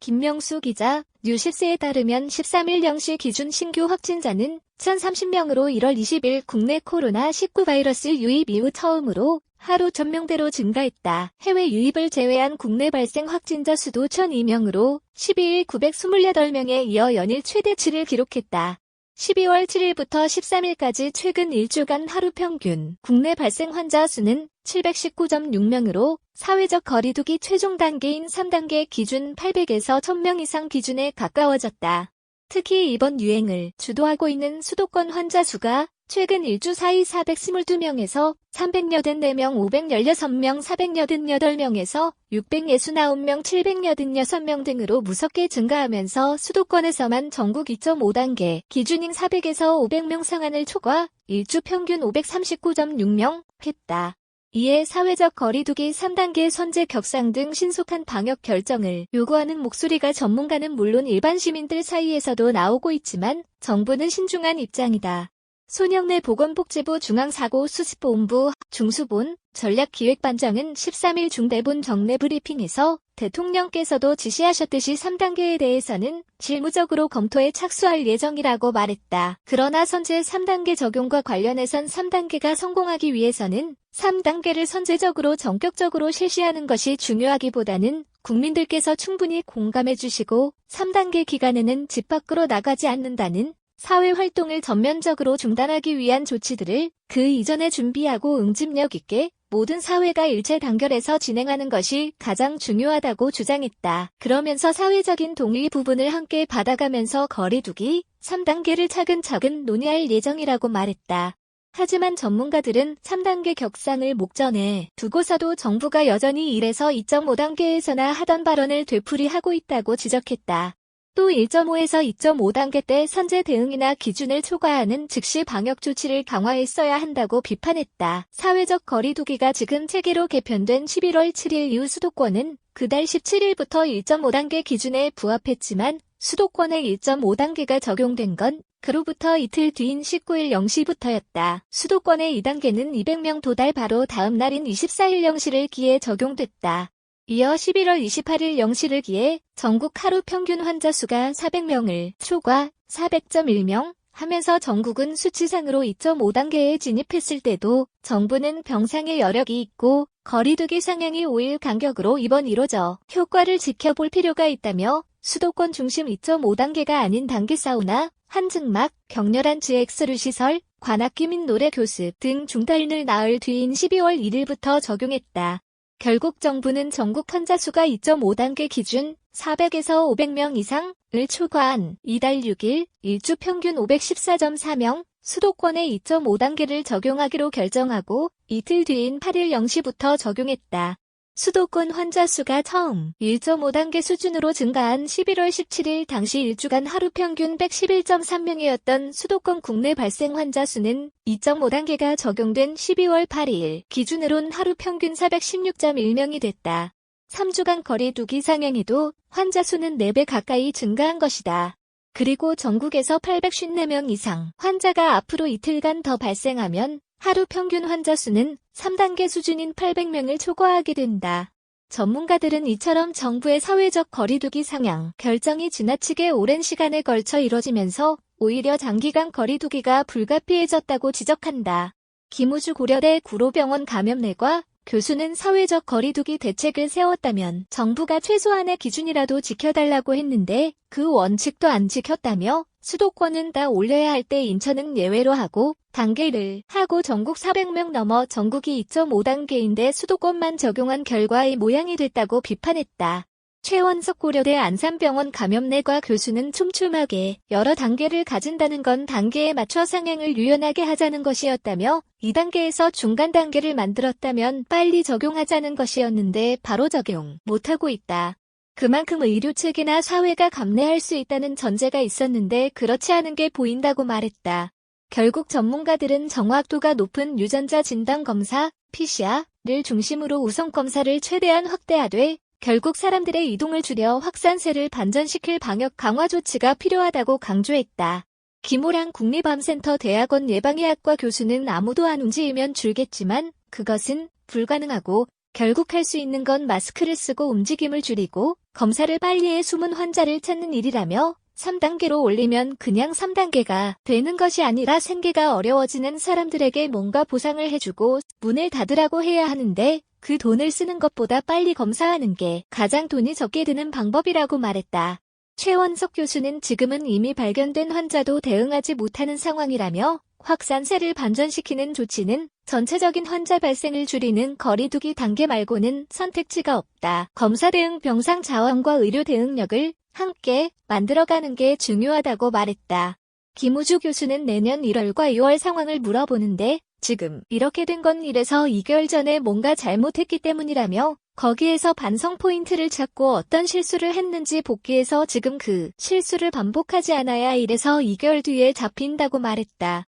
김명수 기자, 뉴시스에 따르면 13일 0시 기준 신규 확진자는 1,030명으로 1월 20일 국내 코로나19 바이러스 유입 이후 처음으로 하루 전명대로 증가했다. 해외 유입을 제외한 국내 발생 확진자 수도 1,002명으로 12일 928명에 이어 연일 최대치를 기록했다. 12월 7일부터 13일까지 최근 일주간 하루 평균 국내 발생 환자 수는 719.6명으로 사회적 거리두기 최종 단계인 3단계 기준 800에서 1,000명 이상 기준에 가까워졌다. 특히 이번 유행을 주도하고 있는 수도권 환자 수가 최근 일주 사이 422명에서 384명, 516명, 488명에서 669명, 786명 등으로 무섭게 증가하면서 수도권에서만 전국 2.5단계 기준인 400에서 500명 상한을 초과 일주 평균 539.6명 했다. 이에 사회적 거리두기 3단계 선제 격상 등 신속한 방역 결정을 요구하는 목소리가 전문가는 물론 일반 시민들 사이에서도 나오고 있지만 정부는 신중한 입장이다. 손영래 보건복지부 중앙사고수습본부 중수본 전략기획반장은 13일 중대본 정례 브리핑에서 대통령께서도 지시하셨듯이 3단계에 대해서는 실무적으로 검토에 착수할 예정이라고 말했다. 그러나 선제 3단계 적용과 관련해선 3단계가 성공하기 위해서는 3단계를 선제적으로 전격적으로 실시하는 것이 중요하기보다는 국민들께서 충분히 공감해 주시고 3단계 기간에는 집 밖으로 나가지 않는다는 사회활동을 전면적으로 중단하기 위한 조치들을 그 이전에 준비하고 응집력 있게 모든 사회가 일체 단결해서 진행하는 것이 가장 중요하다고 주장했다. 그러면서 사회적인 동의 부분을 함께 받아가면서 거리두기 3단계를 차근차근 논의할 예정이라고 말했다. 하지만 전문가들은 3단계 격상을 목전에 두고서도 정부가 여전히 1에서 2.5단계에서나 하던 발언을 되풀이하고 있다고 지적했다. 또 1.5에서 2.5단계 때 선제 대응이나 기준을 초과하는 즉시 방역 조치를 강화했어야 한다고 비판했다. 사회적 거리두기가 지금 체계로 개편된 11월 7일 이후 수도권은 그달 17일부터 1.5단계 기준에 부합했지만 수도권에 1.5단계가 적용된 건 그로부터 이틀 뒤인 19일 0시부터였다. 수도권의 2단계는 200명 도달 바로 다음 날인 24일 0시를 기해 적용됐다. 이어 11월 28일 0시를 기해 전국 하루 평균 환자 수가 400명을 초과 400.1명 하면서 전국은 수치상으로 2.5단계에 진입했을 때도 정부는 병상의 여력이 있고 거리두기 상향이 5일 간격으로 이번 이뤄져 효과를 지켜볼 필요가 있다며 수도권 중심 2.5단계가 아닌 단기 사우나, 한증막, 격렬한 GX류 시설, 관악기 및 노래 교습 등 중단을 나흘 뒤인 12월 1일부터 적용했다. 결국 정부는 전국 환자 수가 2.5단계 기준 400에서 500명 이상을 초과한 이달 6일 일주 평균 514.4명 수도권에 2.5단계를 적용하기로 결정하고 이틀 뒤인 8일 0시부터 적용했다. 수도권 환자 수가 처음 1.5단계 수준으로 증가한 11월 17일 당시 일주간 하루 평균 111.3명이었던 수도권 국내 발생 환자 수는 2.5단계가 적용된 12월 8일 기준으론 하루 평균 416.1명이 됐다. 3주간 거리두기 상향에도 환자 수는 4배 가까이 증가한 것이다. 그리고 전국에서 854명 이상 환자가 앞으로 이틀간 더 발생하면 하루 평균 환자 수는 3단계 수준인 800명을 초과하게 된다. 전문가들은 이처럼 정부의 사회적 거리두기 상향 결정이 지나치게 오랜 시간에 걸쳐 이뤄지면서 오히려 장기간 거리두기가 불가피해졌다고 지적한다. 김우주 고려대 구로병원 감염내과 교수는 사회적 거리두기 대책을 세웠다면 정부가 최소한의 기준이라도 지켜달라고 했는데 그 원칙도 안 지켰다며 수도권은 다 올려야 할 때 인천은 예외로 하고 단계를 하고 전국 400명 넘어 전국이 2.5단계인데 수도권만 적용한 결과의 모양이 됐다고 비판했다. 최원석 고려대 안산병원 감염내과 교수는 촘촘하게 여러 단계를 가진다는 건 단계에 맞춰 상향을 유연하게 하자는 것이었다며 2단계에서 중간 단계를 만들었다면 빨리 적용하자는 것이었는데 바로 적용 못하고 있다. 그만큼 의료 체계나 사회가 감내할 수 있다는 전제가 있었는데 그렇지 않은 게 보인다고 말했다. 결국 전문가들은 정확도가 높은 유전자 진단 검사, PCR을 중심으로 우선 검사를 최대한 확대하되 결국 사람들의 이동을 줄여 확산세를 반전시킬 방역 강화 조치가 필요하다고 강조했다. 김호랑 국립암센터 대학원 예방의학과 교수는 아무도 안 움직이면 줄겠지만 그것은 불가능하고 결국 할 수 있는 건 마스크를 쓰고 움직임을 줄이고 검사를 빨리 해 숨은 환자를 찾는 일이라며 3단계로 올리면 그냥 3단계가 되는 것이 아니라 생계가 어려워지는 사람들에게 뭔가 보상을 해주고 문을 닫으라고 해야 하는데 그 돈을 쓰는 것보다 빨리 검사하는 게 가장 돈이 적게 드는 방법이라고 말했다. 최원석 교수는 지금은 이미 발견된 환자도 대응하지 못하는 상황이라며 확산세를 반전시키는 조치는 전체적인 환자 발생을 줄이는 거리두기 단계 말고는 선택지가 없다. 검사 대응 병상 자원과 의료 대응력을 함께 만들어가는 게 중요하다고 말했다. 김우주 교수는 내년 1월과 2월 상황을 물어보는데 지금 이렇게 된 건 1에서 2개월 전에 뭔가 잘못했기 때문이라며 거기에서 반성 포인트를 찾고 어떤 실수를 했는지 복귀해서 지금 그 실수를 반복하지 않아야 1에서 2개월 뒤에 잡힌다고 말했다.